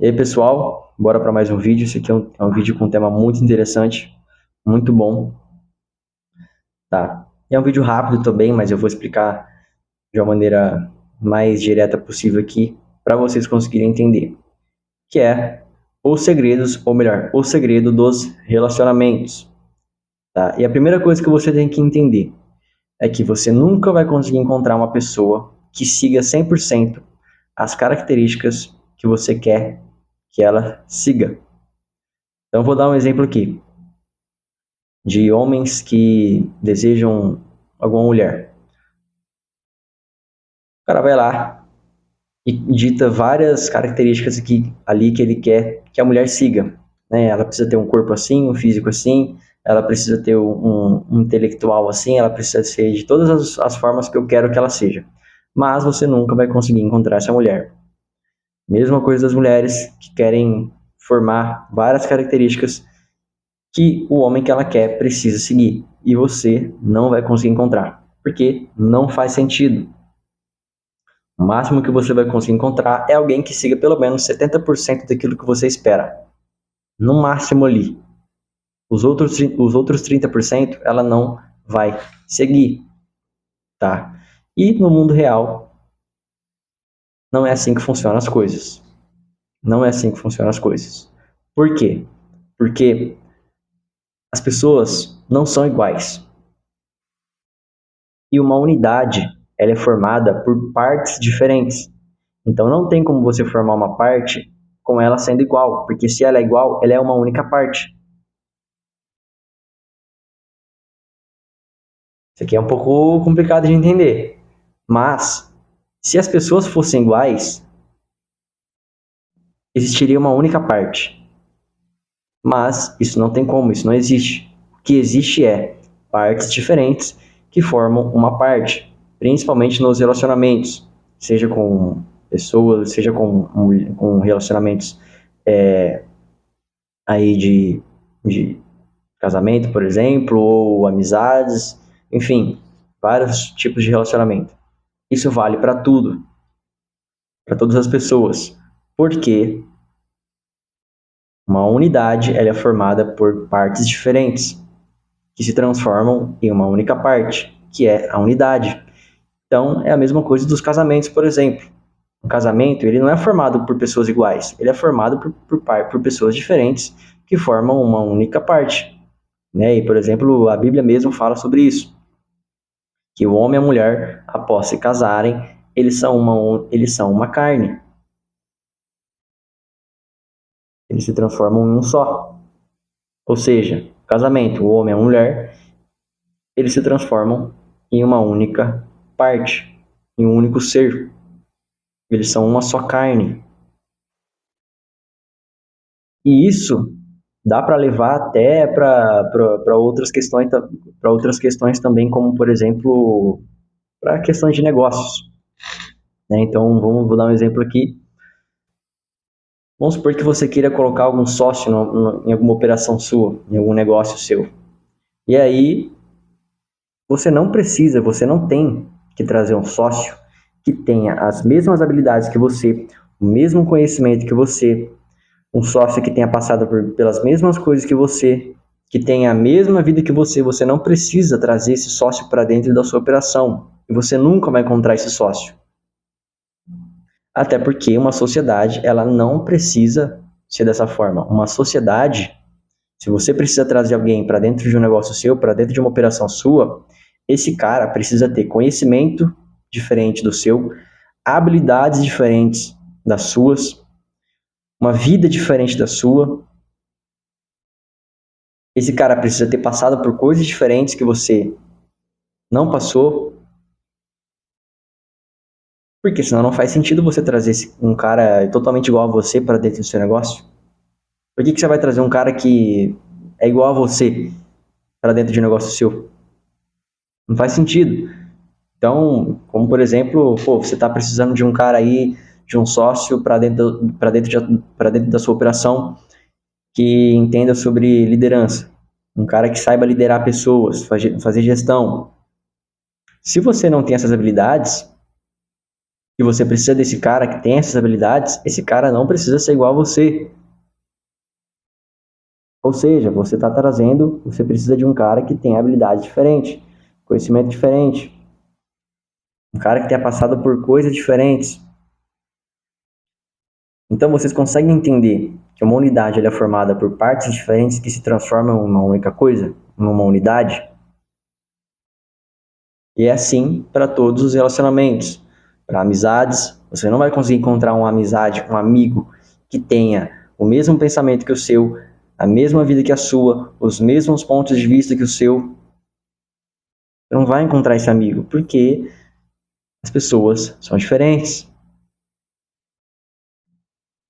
E aí, pessoal, bora para mais um vídeo. Esse aqui é um vídeo com um tema muito interessante, muito bom, tá? É um vídeo rápido também, mas eu vou explicar de uma maneira mais direta possível aqui para vocês conseguirem entender, que é os segredos, ou melhor, o segredo dos relacionamentos, tá? E a primeira coisa que você tem que entender é que você nunca vai conseguir encontrar uma pessoa que siga 100% as características que você quer que ela siga. Então, eu vou dar um exemplo aqui de homens que desejam alguma mulher. O cara vai lá e dita várias características ali que ele quer que a mulher siga, né? Ela precisa ter um corpo assim, um físico assim, ela precisa ter um intelectual assim, ela precisa ser de todas as formas que eu quero que ela seja. Mas você nunca vai conseguir encontrar essa mulher. Mesma coisa das mulheres que querem formar várias características que o homem que ela quer precisa seguir. E você não vai conseguir encontrar, porque não faz sentido. O máximo que você vai conseguir encontrar é alguém que siga pelo menos 70% daquilo que você espera. No máximo ali. Os outros 30% ela não vai seguir, tá? E no mundo real, não é assim que funcionam as coisas. Não é assim que funcionam as coisas. Por quê? Porque as pessoas não são iguais. E uma unidade, ela é formada por partes diferentes. Então não tem como você formar uma parte com ela sendo igual, porque se ela é igual, ela é uma única parte. Isso aqui é um pouco complicado de entender. Mas, se as pessoas fossem iguais, existiria uma única parte. Mas isso não tem como, isso não existe. O que existe é partes diferentes que formam uma parte, principalmente nos relacionamentos, seja com pessoas, seja com relacionamentos aí de casamento, por exemplo, ou amizades, enfim, vários tipos de relacionamento. Isso vale para tudo, para todas as pessoas, porque uma unidade ela é formada por partes diferentes que se transformam em uma única parte, que é a unidade. Então, é a mesma coisa dos casamentos, por exemplo. Um casamento ele não é formado por pessoas iguais, ele é formado por pessoas diferentes que formam uma única parte. Né? E, por exemplo, a Bíblia mesmo fala sobre isso, que o homem e a mulher, após se casarem, eles são uma carne, eles se transformam em um só. Ou seja, casamento, o homem e a mulher, eles se transformam em uma única parte, em um único ser. Eles são uma só carne. E isso dá para levar até para outras questões também, como por exemplo, para questões de negócios. Né? Então, vou dar um exemplo aqui. Vamos supor que você queira colocar algum sócio em alguma operação sua, em algum negócio seu. E aí, você não tem que trazer um sócio que tenha as mesmas habilidades que você, o mesmo conhecimento que você, um sócio que tenha passado pelas mesmas coisas que você, que tenha a mesma vida que você não precisa trazer esse sócio para dentro da sua operação. E você nunca vai encontrar esse sócio. Até porque uma sociedade, ela não precisa ser dessa forma. Uma sociedade, se você precisa trazer alguém para dentro de um negócio seu, para dentro de uma operação sua, esse cara precisa ter conhecimento diferente do seu, habilidades diferentes das suas, uma vida diferente da sua. Esse cara precisa ter passado por coisas diferentes que você não passou, porque senão não faz sentido você trazer um cara totalmente igual a você para dentro do seu negócio. Por que você vai trazer um cara que é igual a você para dentro de um negócio seu? Não faz sentido. Então, como por exemplo, você está precisando de um cara aí, de um sócio para dentro da sua operação que entenda sobre liderança. Um cara que saiba liderar pessoas, fazer gestão. Se você não tem essas habilidades, E você precisa desse cara que tem essas habilidades, esse cara não precisa ser igual a você. Ou seja, você precisa de um cara que tem habilidade diferente, conhecimento diferente, um cara que tenha passado por coisas diferentes. Então vocês conseguem entender que uma unidade ela é formada por partes diferentes que se transformam em uma única coisa, numa unidade? E é assim para todos os relacionamentos. Para amizades, você não vai conseguir encontrar uma amizade, um amigo que tenha o mesmo pensamento que o seu, a mesma vida que a sua, os mesmos pontos de vista que o seu. Você não vai encontrar esse amigo, porque as pessoas são diferentes.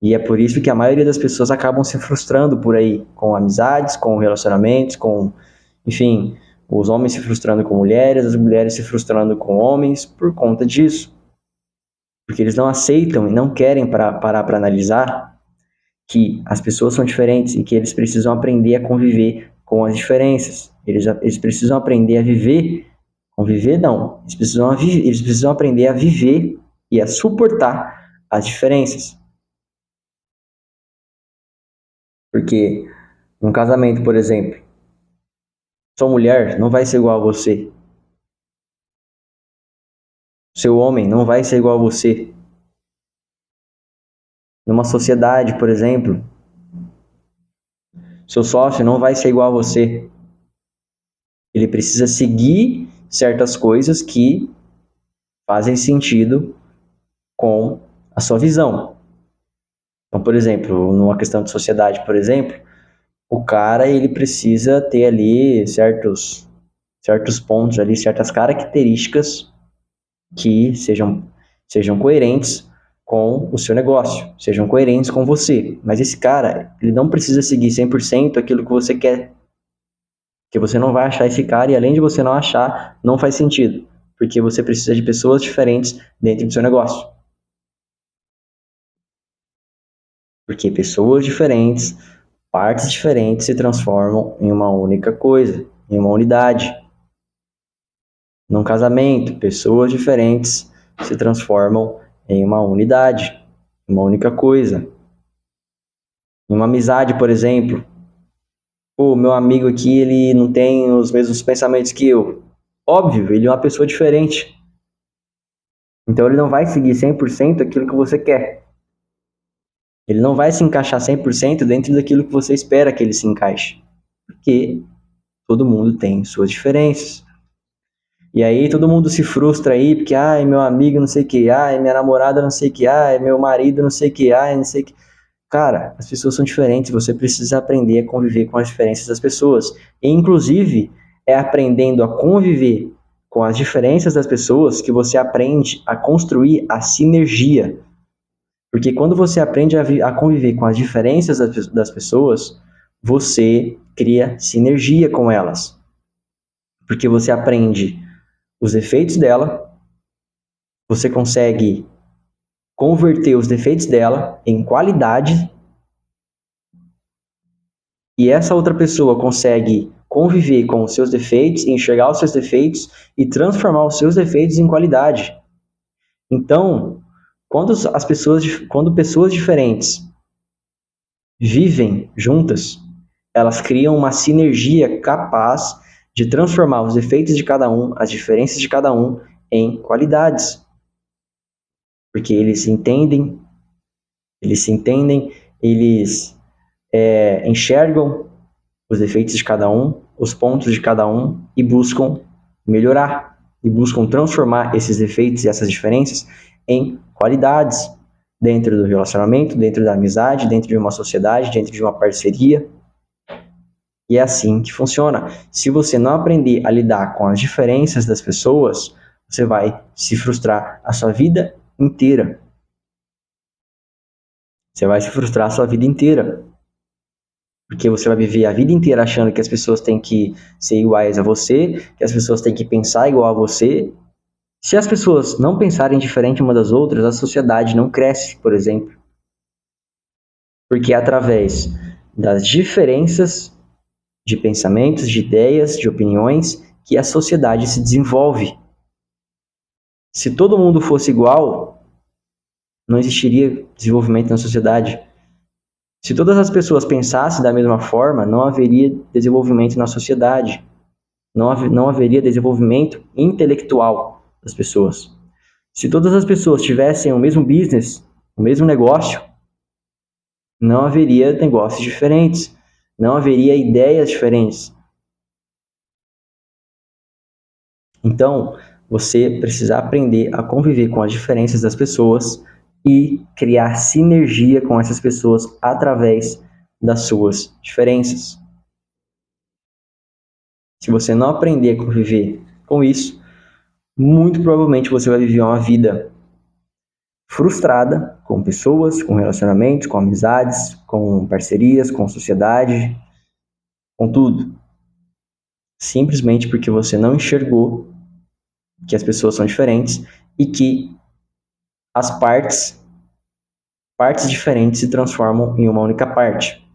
E é por isso que a maioria das pessoas acabam se frustrando por aí, com amizades, com relacionamentos, enfim, os homens se frustrando com mulheres, as mulheres se frustrando com homens por conta disso. Porque eles não aceitam e não querem parar para analisar que as pessoas são diferentes e que eles precisam aprender a conviver com as diferenças. Eles precisam aprender a viver, conviver não, eles precisam aprender a viver e a suportar as diferenças. Porque num casamento, por exemplo, sua mulher não vai ser igual a você. Seu homem não vai ser igual a você. Numa sociedade, por exemplo, seu sócio não vai ser igual a você. Ele precisa seguir certas coisas que fazem sentido com a sua visão. Então, por exemplo, numa questão de sociedade, por exemplo, o cara ele precisa ter ali certos pontos ali, certas características que sejam coerentes com o seu negócio, sejam coerentes com você. Mas esse cara, ele não precisa seguir 100% aquilo que você quer. Porque você não vai achar esse cara e além de você não achar, não faz sentido. Porque você precisa de pessoas diferentes dentro do seu negócio. Porque pessoas diferentes, partes diferentes se transformam em uma única coisa, em uma unidade. Num casamento, pessoas diferentes se transformam em uma unidade, uma única coisa. Em uma amizade, por exemplo, o meu amigo aqui, ele não tem os mesmos pensamentos que eu. Óbvio, ele é uma pessoa diferente. Então ele não vai seguir 100% aquilo que você quer. Ele não vai se encaixar 100% dentro daquilo que você espera que ele se encaixe. Porque todo mundo tem suas diferenças. E aí todo mundo se frustra aí, porque, ai, meu amigo não sei o que, ai, minha namorada não sei o que, ai, meu marido não sei o que, ai, não sei o que. Cara, as pessoas são diferentes, você precisa aprender a conviver com as diferenças das pessoas. E, inclusive, é aprendendo a conviver com as diferenças das pessoas que você aprende a construir a sinergia. Porque quando você aprende a conviver com as diferenças das pessoas, você cria sinergia com elas. Porque você aprende os defeitos dela, você consegue converter os defeitos dela em qualidade e essa outra pessoa consegue conviver com os seus defeitos, enxergar os seus defeitos e transformar os seus defeitos em qualidade. Então, quando pessoas diferentes vivem juntas, elas criam uma sinergia capaz de transformar os defeitos de cada um, as diferenças de cada um, em qualidades. Porque eles enxergam os defeitos de cada um, os pontos de cada um e buscam melhorar, e buscam transformar esses defeitos e essas diferenças em qualidades dentro do relacionamento, dentro da amizade, dentro de uma sociedade, dentro de uma parceria. E é assim que funciona. Se você não aprender a lidar com as diferenças das pessoas, você vai se frustrar a sua vida inteira. Você vai se frustrar a sua vida inteira. Porque você vai viver a vida inteira achando que as pessoas têm que ser iguais a você, que as pessoas têm que pensar igual a você. Se as pessoas não pensarem diferente uma das outras, a sociedade não cresce, por exemplo. Porque é através das diferenças de pensamentos, de ideias, de opiniões, que a sociedade se desenvolve. Se todo mundo fosse igual, não existiria desenvolvimento na sociedade. Se todas as pessoas pensassem da mesma forma, não haveria desenvolvimento na sociedade. Não haveria desenvolvimento intelectual das pessoas. Se todas as pessoas tivessem o mesmo business, o mesmo negócio, não haveria negócios diferentes, não haveria ideias diferentes. Então, você precisa aprender a conviver com as diferenças das pessoas e criar sinergia com essas pessoas através das suas diferenças. Se você não aprender a conviver com isso, muito provavelmente você vai viver uma vida frustrada com pessoas, com relacionamentos, com amizades, com parcerias, com sociedade, com tudo. Simplesmente porque você não enxergou que as pessoas são diferentes e que as partes diferentes se transformam em uma única parte,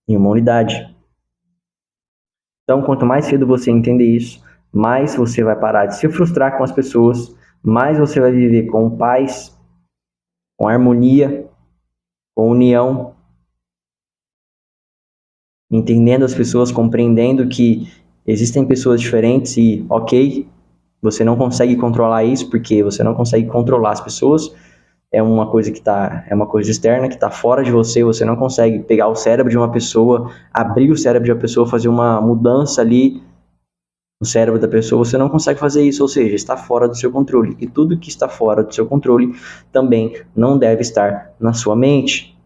em uma unidade. Então, quanto mais cedo você entender isso, mais você vai parar de se frustrar com as pessoas, mais você vai viver com paz, com harmonia, com união, entendendo as pessoas, compreendendo que existem pessoas diferentes e, ok, você não consegue controlar isso porque você não consegue controlar as pessoas, é uma coisa é uma coisa externa que está fora de você, você não consegue pegar o cérebro de uma pessoa, abrir o cérebro de uma pessoa, fazer uma mudança ali no cérebro da pessoa, você não consegue fazer isso, ou seja, está fora do seu controle. E tudo que está fora do seu controle também não deve estar na sua mente.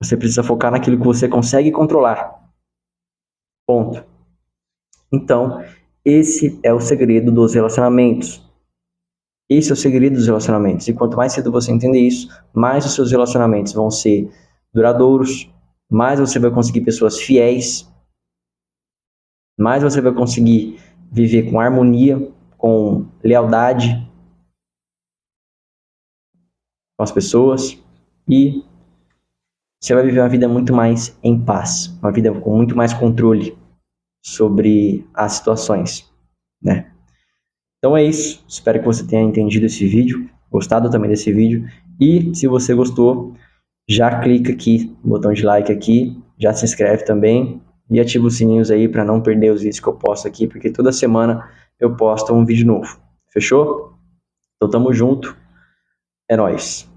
Você precisa focar naquilo que você consegue controlar. Ponto. Então, esse é o segredo dos relacionamentos. Esse é o segredo dos relacionamentos. E quanto mais cedo você entender isso, mais os seus relacionamentos vão ser duradouros, mais você vai conseguir pessoas fiéis, mais você vai conseguir viver com harmonia, com lealdade com as pessoas e você vai viver uma vida muito mais em paz, uma vida com muito mais controle sobre as situações, né? Então é isso, espero que você tenha entendido esse vídeo, gostado também desse vídeo e se você gostou, já clica aqui no botão de like aqui, já se inscreve também e ativa os sininhos aí para não perder os vídeos que eu posto aqui, porque toda semana eu posto um vídeo novo, fechou? Então tamo junto, é nóis!